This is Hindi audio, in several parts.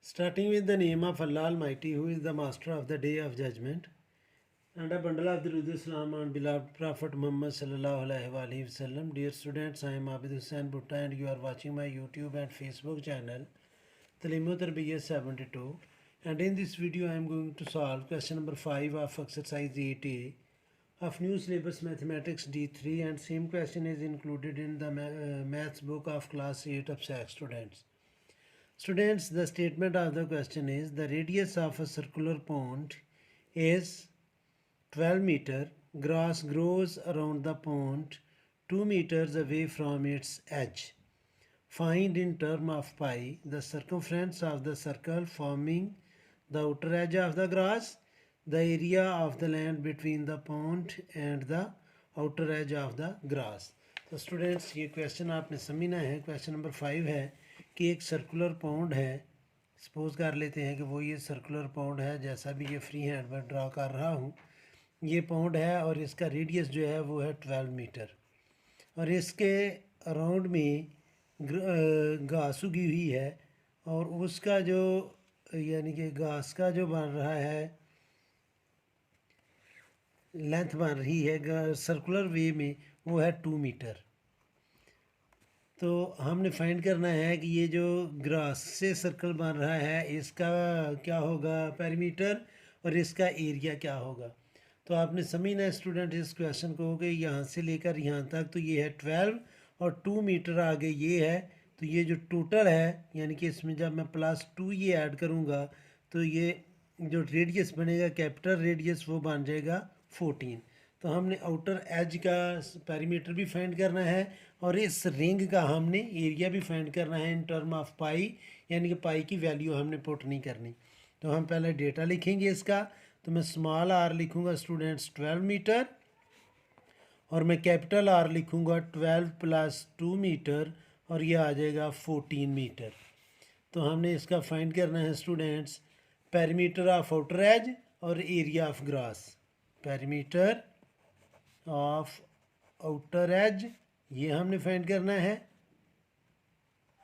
Starting with the name of Allah Almighty, who is the master of the day of judgment, and a bundle of Durud Salam on beloved Prophet Muhammad sallallahu alaihi wasallam. Dear students, I am Abid Hussain Butta and you are watching my YouTube and Facebook channel Talim o Tarbiyat 72. And in this video I am going to solve question number 5 of exercise 8A of new syllabus mathematics D3, and same question is included in the maths book of class 8 of SAC students. Students, the statement of the question is the radius of a circular pond is 12 meter. Grass grows around the pond 2 meters away from its edge. Find in terms of pi the circumference of the circle forming the outer edge of the grass, the area of the land between the pond and the outer edge of the grass. तो स्टूडेंट्स ये क्वेश्चन आपने समझना है. क्वेश्चन नंबर 5 है कि एक सर्कुलर पॉन्ड है. सपोज कर लेते हैं कि वो ये सर्कुलर पॉन्ड है, जैसा भी ये फ्री हैंड में ड्रा कर रहा हूँ. ये पॉन्ड है और इसका रेडियस जो है वो है 12 मीटर, और इसके अराउंड में घास उगी हुई है, और उसका जो यानी कि घास का जो बन रहा है लेंथ बन रही है सर्कुलर वे में वो है 2 मीटर. तो हमने फाइंड करना है कि ये जो ग्रास से सर्कल बन रहा है इसका क्या होगा पेरीमीटर और इसका एरिया क्या होगा. तो आपने समझना है स्टूडेंट इस क्वेश्चन को कि यहाँ से लेकर यहाँ तक तो ये है 12 और 2 मीटर आगे ये है. तो ये जो टोटल है यानी कि इसमें जब मैं +2 ये ऐड करूँगा तो ये जो रेडियस बनेगा कैपिटल रेडियस वो बन जाएगा 14. तो हमने आउटर एज का पेरीमीटर भी फाइंड करना है और इस रिंग का हमने एरिया भी फाइंड करना है इन टर्म ऑफ पाई, यानी कि पाई की वैल्यू हमने पुट नहीं करनी. तो हम पहले डेटा लिखेंगे इसका. तो मैं स्मॉल आर लिखूँगा स्टूडेंट्स 12 मीटर, और मैं कैपिटल आर लिखूँगा 12 + 2 मीटर, और ये आ जाएगा 14 मीटर. तो हमने इसका फाइंड करना है students perimeter of outer edge और area of grass. Perimeter of outer edge ये हमने फाइंड करना है,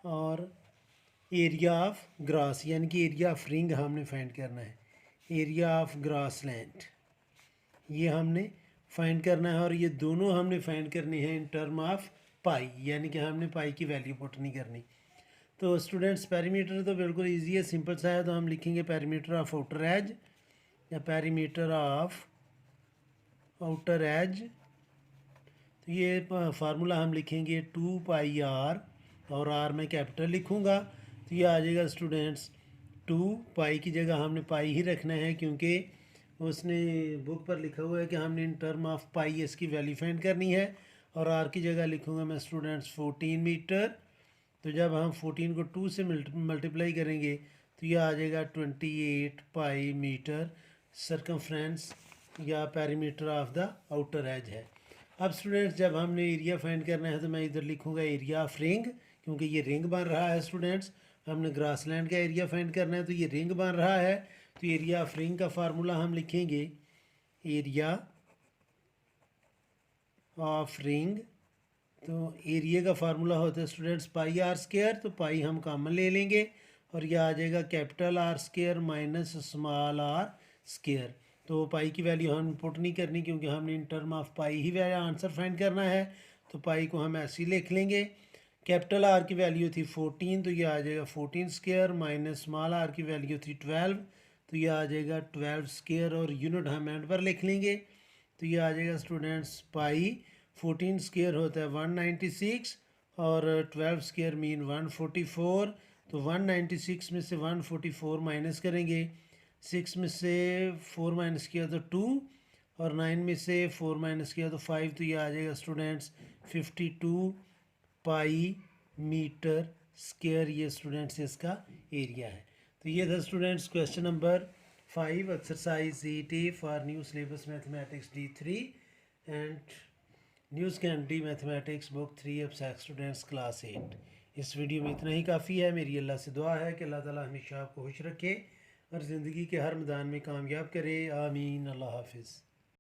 और एरिया ऑफ ग्रास यानी कि एरिया ऑफ रिंग हमने फाइंड करना है. एरिया ऑफ ग्रास लैंड ये हमने फाइंड करना है, और ये दोनों हमने फाइंड करने हैं इन टर्म ऑफ पाई, यानी कि हमने पाई की वैल्यू पुट नहीं करनी. तो स्टूडेंट्स पेरीमीटर तो बिल्कुल इजी है, सिंपल सा है. तो हम लिखेंगे पेरीमीटर ऑफ आउटर एज या पेरीमीटर ऑफ आउटर एज. तो ये फार्मूला हम लिखेंगे 2 पाई आर, और आर में कैपिटल लिखूँगा. तो ये आ जाएगा स्टूडेंट्स 2 पाई की जगह हमने पाई ही रखना है, क्योंकि उसने बुक पर लिखा हुआ है कि हमने इन टर्म ऑफ पाई इसकी वैल्यू फाइंड करनी है. और आर की जगह लिखूँगा मैं स्टूडेंट्स 14 मीटर. तो जब हम 14 को 2 से मल्टीप्लाई करेंगे तो ये आ जाएगा 28 पाई मीटर सर्कमफ्रेंस या perimeter of the outer as है. अब स्टूडेंट्स जब हमने एरिया फाइंड करना है तो मैं इधर लिखूँगा एरिया ऑफ रिंग, क्योंकि ये रिंग बन रहा है स्टूडेंट्स. हमने ग्रासलैंड का एरिया फाइंड करना है तो ये रिंग बन रहा है. तो एरिया ऑफ रिंग का फार्मूला हम लिखेंगे एरिया ऑफ रिंग. तो एरिया का फार्मूला होता है स्टूडेंट्स पाई आर स्क्वायर. तो पाई हम कॉमन ले लेंगे और यह आ जाएगा capital R square minus small R square. तो पाई की वैल्यू हम पुट नहीं करनी, क्योंकि हमने in term of pi he answer find करना है. तो पाई को हम ऐसे ही लिख लेंगे. कैपिटल आर की वैल्यू थी 14, तो ये आ जाएगा 14 स्क्वायर, माइनस स्मॉल आर की वैल्यू थी 12, तो ये आ जाएगा 12 स्क्वायर, और यूनिट हम एंड पर लिख लेंगे. तो ये आ जाएगा स्टूडेंट्स पाई 14 स्क्वायर होता है 196, और 12 स्क्वायर मीन 144. तो 196 में से 144 माइनस करेंगे, 6 में से 4 माइनस किया तो 2, और 9 में से 4 माइनस किया तो 5. तो ये आ जाएगा स्टूडेंट्स 52 पाई मीटर स्क्वायर. ये स्टूडेंट्स इसका एरिया है. तो ये था students question number 5 exercise 8A for new syllabus mathematics D3 and news candy mathematics book 3 of SAC students class 8. इस वीडियो में इतना ही काफ़ी है. मेरी अल्लाह से दुआ है कि अल्लाह ताला हमेशा आपको खुश रखे और ज़िंदगी के हर मैदान में कामयाब करे. आमीन. अल्लाह हाफिज़.